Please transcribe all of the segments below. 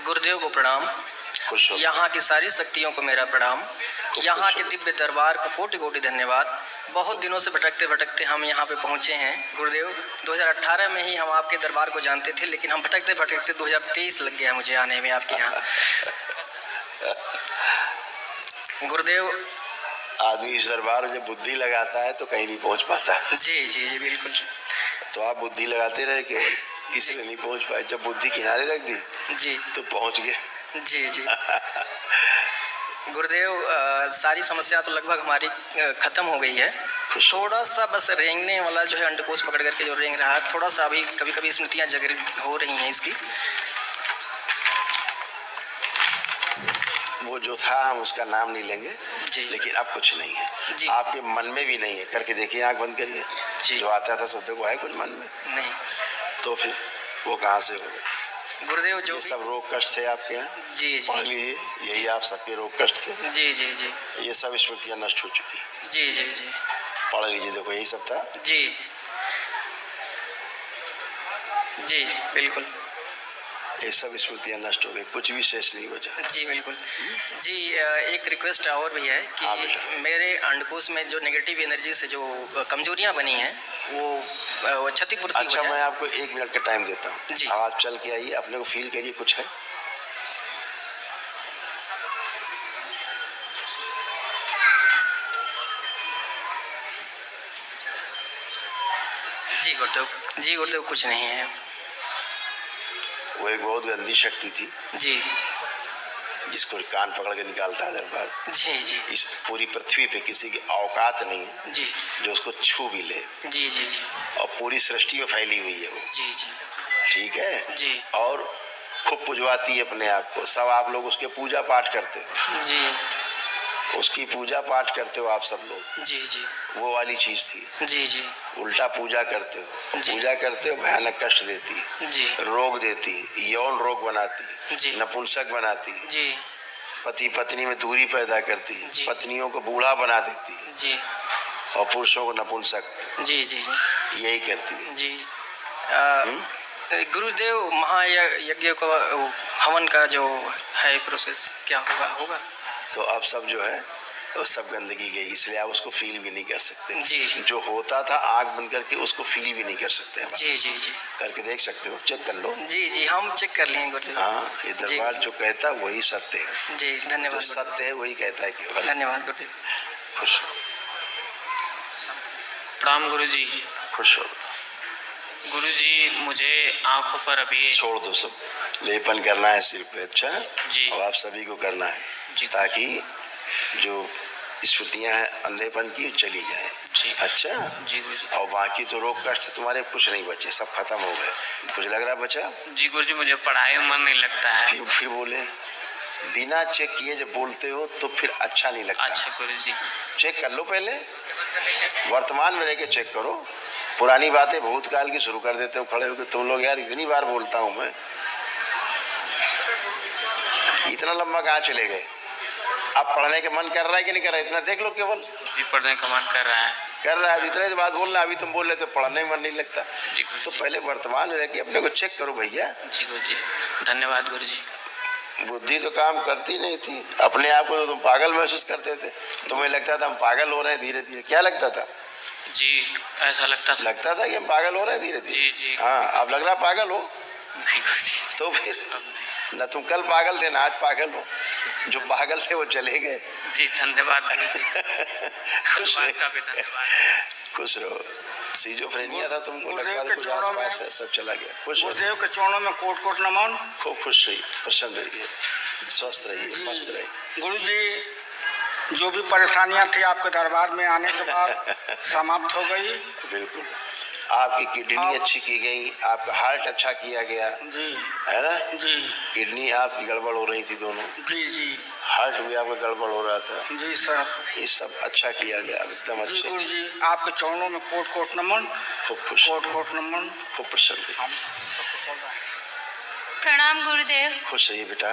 गुरुदेव को प्रणाम। यहाँ की सारी शक्तियों को मेरा प्रणाम। यहाँ के दिव्य दरबार को कोटि कोटि धन्यवाद। बहुत दिनों से भटकते भटकते हम यहाँ पे पहुँचे हैं गुरुदेव। 2018 में ही हम आपके दरबार को जानते थे, लेकिन हम भटकते भटकते 2023 लग गया मुझे आने में आपके यहाँ। गुरुदेव, आदमी इस दरबार में जब बुद्धि लगाता है तो कहीं नहीं पहुँच पाता। जी जी जी बिल्कुल। तो आप बुद्धि लगाते रहे कि इसलिए नहीं पहुँच पाए। जब बुद्धि किनारे रख दी जी तो पहुँच गए। जी जी गुरुदेव, सारी समस्या तो लगभग हमारी ख़त्म हो गई है। थोड़ा सा बस रेंगने वाला जो है, अंडकोश पकड़ करके जो रेंग रहा है, थोड़ा सा अभी कभी कभी स्मृतियाँ जागृत हो रही हैं इसकी। वो जो था हम उसका नाम नहीं लेंगे जी। लेकिन अब कुछ नहीं है जी। आपके मन में भी नहीं है। करके देखिए, आँख बंद करिए। जो आता था शब्दों को है कुछ मन में नहीं, तो फिर वो कहाँ से होगा? गुरुदेव जो ये सब रोग कष्ट थे आपके यहाँ। जी जी पढ़ लीजिए, यही आप सबके रोग कष्ट थे। जी जी जी ये सब स्मृतियाँ नष्ट हो चुकी। जी जी जी पढ़ लीजिए, देखो यही सब था। जी जी बिल्कुल। ये सब स्मृतियाँ नष्ट हो गई, कुछ भी शेष नहीं बचा। जी बिल्कुल। जी, एक रिक्वेस्ट और भी है कि मेरे अंडकोश में जो नेगेटिव एनर्जी से जो कमजोरियां बनी हैं वो क्षतिपूर्ति हो अच्छा, जाए। मैं आपको 1 मिनट का टाइम देता हूँ। जी। अब आप चल के आइए, अपने को फील करिए कुछ है। जी गुरुदेव कुछ नहीं है। वो एक बहुत गंदी शक्ति थी जी जिसको कान पकड़ के निकालता है दरबार। जी जी इस पूरी पृथ्वी पे किसी की औकात नहीं है जी जो उसको छू भी ले। जी जी और पूरी सृष्टि में फैली हुई है वो। जी जी ठीक है जी। और खूब पुजवाती है अपने आप को। सब आप लोग उसके पूजा पाठ करते हो। जी उसकी पूजा पाठ करते हो आप सब लोग। जी जी वो वाली चीज थी। जी जी उल्टा पूजा करते हो। जी। पूजा करते हो, भयानक कष्ट देती है, जी रोग देती है, यौन रोग बनाती है, जी। नपुंसक बनाती है, जी पति पत्नी में दूरी पैदा करती है, जी। पत्नियों को बूढ़ा बना देती है जी और पुरुषों को नपुंसक। जी जी जी यही करती है। जी। गुरुदेव, महायज्ञ को हवन का जो है प्रोसेस क्या होगा? तो अब सब जो है तो सब गंदगी गई, इसलिए आप उसको फील भी नहीं कर सकते। जी। जो होता था आग बंद करके उसको फील भी नहीं कर सकते। जी जी जी करके देख सकते हो, चेक कर लो। जी जी हम चेक कर लिए गुरुदेव। हाँ, ये दरबार जो कहता है वही सत्य है। जी धन्यवाद। जो सत्य है वही कहता है केवल। धन्यवाद गुरुदेव। खुश हो। प्रणाम गुरुजी। खुश हो। गुरुजी, मुझे आंखों पर अभी छोड़ दो, सब लेपन करना है सिर पे। अच्छा जी। और आप सभी को करना है जी। ताकि जो स्मृतियाँ हैं अंधेपन की चली जाए। जी। अच्छा जी गुरुजी। और बाकी तो रोग कष्ट तुम्हारे कुछ नहीं बचे, सब खत्म हो गए। कुछ लग रहा बचा? जी गुरुजी, मुझे पढ़ाई में मन नहीं लगता है। फिर बोले, बिना चेक किए जब बोलते हो तो फिर अच्छा नहीं लगता। अच्छा गुरुजी। चेक कर लो, पहले वर्तमान में रह के चेक करो। पुरानी बातें भूतकाल की शुरू कर देते हो खड़े होकर तुम लोग। यार इतनी बार बोलता हूँ मैं, इतना लंबा कहाँ चले गए? अब पढ़ने का मन कर रहा है कि नहीं कर रहा है? इतना देख लो केवल। जी, पढ़ने का मन कर रहा है। कर रहा है, इतने बात बोलना। अभी तुम बोल रहे थे पढ़ने में मन नहीं लगता। तो पहले वर्तमान में रह के अपने को चेक करो भैया। जी गुरुजी, धन्यवाद गुरुजी। बुद्धि तो काम करती नहीं थी। अपने आप को तुम पागल महसूस करते थे। तुम्हें लगता था हम पागल हो रहे हैं धीरे धीरे। क्या लगता था? जी, ऐसा लगता था कि हम पागल हो रहे हैं धीरे धीरे। जी जी। हाँ, अब लग रहा पागल हो। नहीं गुरुजी। तो फिर अब नहीं। न तुम कल पागल थे ना आज पागल हो। जो पागल थे वो चले गए। जी धन्यवाद गुरुजी। खुश धन्यवाद का भी धन्यवाद। खुश रहो। सीजोफ्रेनिया था तुमको, लगता था कुछ आसपास है, सब चला गया। खुश रहो। गुरुदेव के चरणों में कोट कोट नमन। खूब खुश रहिए, प्रसन्न रहिए, स्वस्थ रहिए, मस्त रहिए। गुरुजी, जो भी परेशानियां थी आपके दरबार में आने के बाद समाप्त हो गई। बिल्कुल, आपकी किडनी अच्छी की गई, आपका हार्ट अच्छा किया गया। जी है ना? जी किडनी आपकी गड़बड़ हो रही थी दोनों। जी जी हार्ट भी आपका गड़बड़ हो रहा था। जी सर। ये सब अच्छा किया गया, एकदम जी अच्छे। गुरुजी, आपके चरणों में कोट कोट नमन। खूब खुश, कोट कोट नमन। खूब प्रसन्न रहिए। प्रणाम गुरुदेव। खुश रहिए बेटा।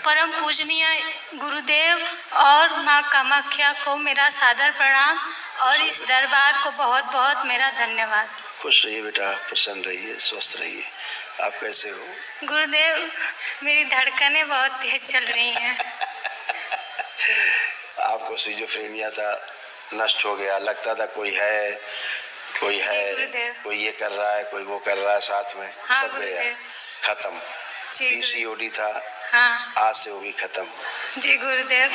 परम पूजनीय गुरुदेव और माँ कामाख्या को मेरा सादर प्रणाम और इस दरबार को बहुत बहुत मेरा धन्यवाद। खुश रहिए बेटा, प्रसन्न रहिए, स्वस्थ रहिए। आप कैसे हो? गुरुदेव, मेरी धड़कनें बहुत तेज चल रही हैं। आपको सिजोफ्रेनिया था, नष्ट हो गया, लगता था कोई है गुरुदेव। कोई ये कर रहा है, कोई वो कर रहा है साथ में, हाँ, सब गया, गुरुदेव। खत्म। जी पीसीओडी था, हाँ आज से वो भी खत्म। जी गुरुदेव।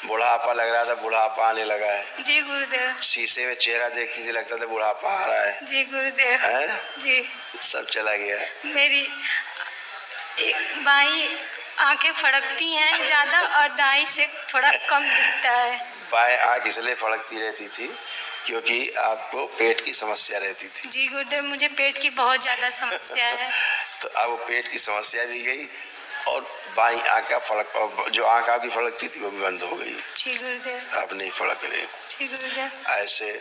बुढ़ापा लग रहा था, बुढ़ापा आने लगा है। जी गुरुदेव। शीशे में चेहरा देखती थी, लगता था बुढ़ापा आ रहा है। जी गुरुदेव। हैं? जी। सब चला गया। मेरी बाई आंखें फड़कती हैं ज्यादा और दाई से थोड़ा कम दिखता है। बाएं आंख इसलिए फड़कती रहती थी क्योंकि आपको पेट की समस्या रहती थी। जी गुरुदेव, मुझे पेट की बहुत ज्यादा समस्या है। तो अब वो पेट की समस्या भी गई और बाईं आंख का फड़क, जो आंख आपकी फड़कती थी वो भी बंद हो गई। जी गुरुदेव। अब नहीं फड़क रही। जी गुरुदेव। ऐसे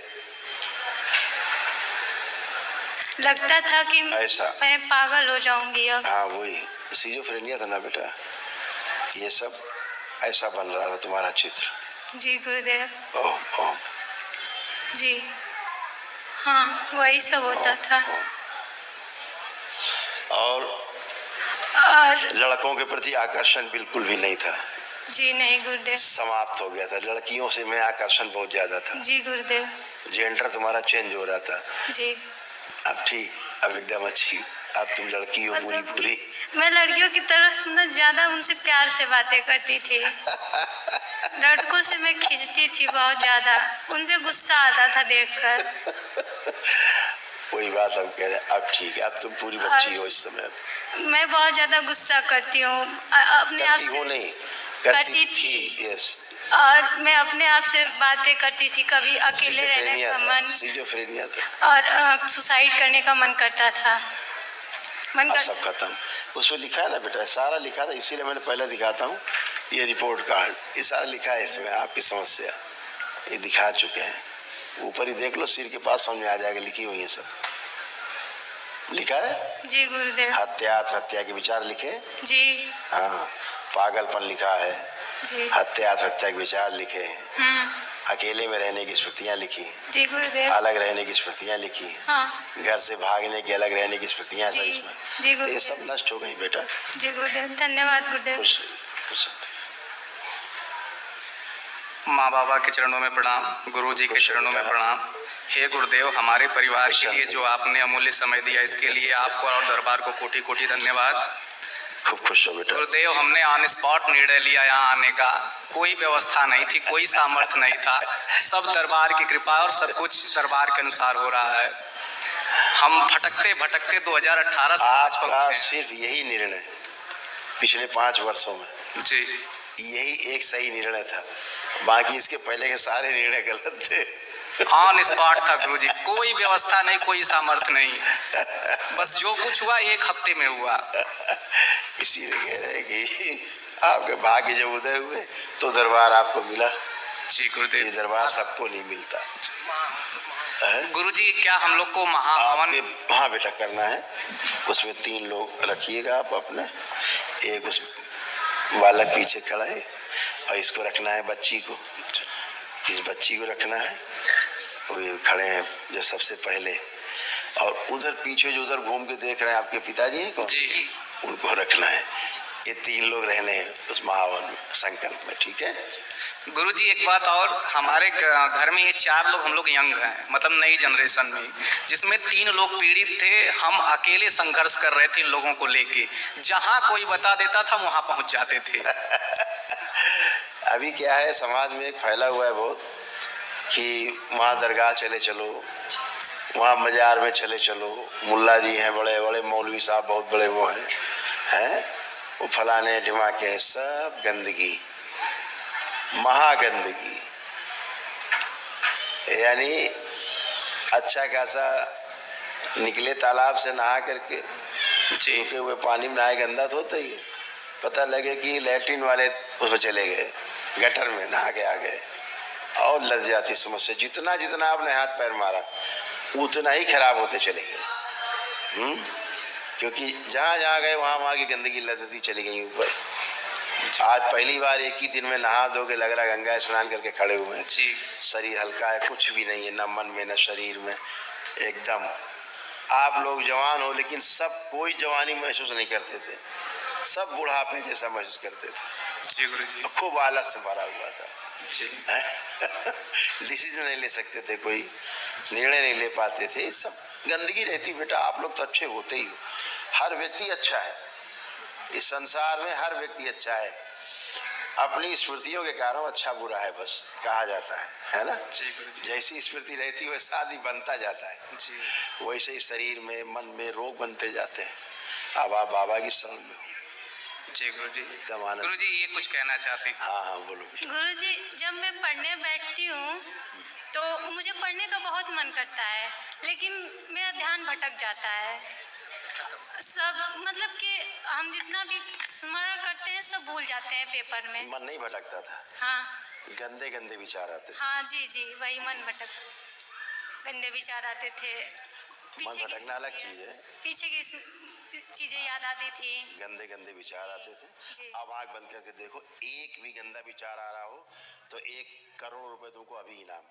लगता था कि ऐसा मैं पागल हो जाऊंगी अब। हाँ, वही सिजोफ्रेनिया था ना बेटा, ये सब ऐसा बन रहा था तुम्हारा चित्र। जी गुरुदेव। ओह ओह जी हाँ, वही सब होता था। और लड़कों के प्रति आकर्षण बिल्कुल भी नहीं था। जी नहीं गुरुदेव। समाप्त हो गया था। लड़कियों से मैं आकर्षण बहुत ज्यादा था। जी गुरुदेव। जेंडर तुम्हारा चेंज हो रहा था। जी। अब ठीक, अब एकदम अच्छी, अब तुम लड़की हो पूरी पूरी। मैं लड़कियों की तरफ ना ज्यादा उनसे प्यार से बातें करती थी। लड़कों से मैं खींचती थी बहुत ज्यादा, उनपे गुस्सा आता था देखकर। वही बात हम कह रहे हैं। अब ठीक है, अब तुम पूरी बच्ची हो इस समय। मैं बहुत ज्यादा गुस्सा करती हूँ अपने आप से। नहीं करती थी। यस। और मैं अपने आप से बातें करती थी, कभी अकेले रहने का मन, सिजोफ्रेनिया था और सुसाइड करने का मन करता था। सब खत्म। उसमें लिखा है ना बेटा, सारा लिखा था, इसीलिए मैंने पहले दिखाता हूँ। ये रिपोर्ट कार्ड, ये सारा लिखा है इसमें, आपकी समस्या ये दिखा चुके हैं। ऊपर ही देख लो, सिर के पास समझ में आ जाएगा, लिखी हुई है, सब लिखा है। जी गुरुदेव। हत्या के विचार लिखे। जी हाँ, पागलपन लिखा है। जी। हत्या के विचार लिखे हैं। अकेले में रहने की स्मृतियाँ लिखी। जी गुरुदेव। अलग रहने की स्मृतियाँ लिखी। हाँ। घर से भागने की, अलग रहने की स्मृतियाँ सब इसमें। जी तो ये सब नष्ट हो गई बेटा। जी गुरुदेव, धन्यवाद गुरुदेव। खुश खुश। माँ बाबा के चरणों में प्रणाम, गुरु जी के चरणों में प्रणाम। हे गुरुदेव, हमारे परिवार के लिए जो आपने अमूल्य समय दिया, इसके लिए आपको और दरबार को कोटि कोटि धन्यवाद। खूब खुश हो बेटा। गुरुदेव, हमने ऑन स्पॉट निर्णय लिया यहाँ आने का। कोई व्यवस्था नहीं थी, कोई सामर्थ्य नहीं था, सब दरबार की कृपा और सब कुछ दरबार के अनुसार हो रहा है। हम भटकते भटकते 2018 से आज आपका पहुंचे। सिर्फ यही निर्णय पिछले 5 वर्षों में, जी, यही एक सही निर्णय था। बाकी इसके पहले के सारे निर्णय गलत थे। ऑन स्पॉट था गुरुजी, कोई व्यवस्था नहीं, कोई सामर्थ्य नहीं, बस जो कुछ हुआ 1 हफ्ते में हुआ। इसीलिए कह रहे हैं कि आपके भाग्य जब उदय हुए तो दरबार आपको मिला। जी गुरुदेव। ये दरबार सबको नहीं मिलता। गुरुजी, क्या हम लोग को महाहवन? हाँ बेटा, करना है। उसमें 3 लोग रखिएगा आप अपने, एक उस बालक पीछे खड़ा है और इसको रखना है, बच्ची को, इस बच्ची को रखना है। वो खड़े हैं जो सबसे पहले, और उधर पीछे जो उधर घूम के देख रहे हैं आपके पिताजी हैं कौन, जी, उनको रखना है। ये 3 लोग रहने हैं उस महावन संकल्प में, ठीक है। गुरुजी एक बात और, हमारे घर में ये 4 लोग हम लोग यंग हैं, मतलब नई जनरेशन में, जिसमें 3 लोग पीड़ित थे। हम अकेले संघर्ष कर रहे थे इन लोगों को लेके। जहाँ कोई बता देता था वहाँ पहुँच जाते थे। अभी क्या है, समाज में एक फैला हुआ है बहुत कि वहाँ दरगाह चले चलो, वहाँ मजार में चले चलो, मुल्ला जी हैं बड़े बड़े, मौलवी साहब बहुत बड़े वो हैं, वो फलाने ढिमाके, सब गंदगी, महागंदगी। यानी अच्छा खासा निकले तालाब से नहा करके, रुके हुए पानी में नहाए, गंदा तो होता ही है। पता लगे कि लैट्रिन वाले उसमें चले गए, गटर में नहा के आ गए, और लग जाती समस्या। जितना जितना आपने हाथ पैर मारा उतना ही खराब होते चले गए। क्योंकि जहाँ जहाँ गए वहाँ की गंदगी लदती चली गई ऊपर। आज पहली बार एक ही दिन में नहा धो के लग रहा गंगा स्नान करके खड़े हुए हैं। शरीर हल्का है, कुछ भी नहीं है, न मन में न शरीर में, एकदम आप लोग जवान हो, लेकिन सब कोई जवानी महसूस नहीं करते थे, सब बुढ़ापे जैसा महसूस करते थे। जी गुरु जी। खूब आलस से भरा हुआ था जी डिसीजन नहीं ले सकते थे, कोई निर्णय नहीं ले पाते थे, सब गंदगी रहती। बेटा आप लोग तो अच्छे होते ही हो, हर व्यक्ति अच्छा है इस संसार में, हर व्यक्ति अच्छा है, अपनी स्मृतियों के कारण अच्छा बुरा है बस कहा जाता है ना। जी गुरु जी। जैसी स्मृति रहती है वैसा आदमी बनता जाता है, जी वैसे ही शरीर में मन में रोग बनते जाते हैं। अब आप बाबा की शरण में हो, जी गुरु जी। एकदम आनंद। गुरु जी ये कुछ कहना चाहते हैं? हाँ हाँ बोलो बेटा। गुरुजी, जब मैं पढ़ने बैठती हूँ तो मुझे पढ़ने का बहुत मन करता है, लेकिन मेरा ध्यान भटक जाता है। सब मतलब कि हम जितना भी स्मरण करते हैं सब भूल जाते हैं पेपर में। मन नहीं भटकता था? हाँ गंदे गंदे विचार आते थे। हाँ जी जी, वही मन भटक, गंदे विचार आते थे। मन भटकना अलग चीज है, पीछे की चीजें याद आती थी। गंदे गंदे विचार आते थे। जी। अब आंख बंद करके देखो, एक भी गंदा विचार आ रहा हो तो 1 करोड़ रुपए तुमको अभी इनाम।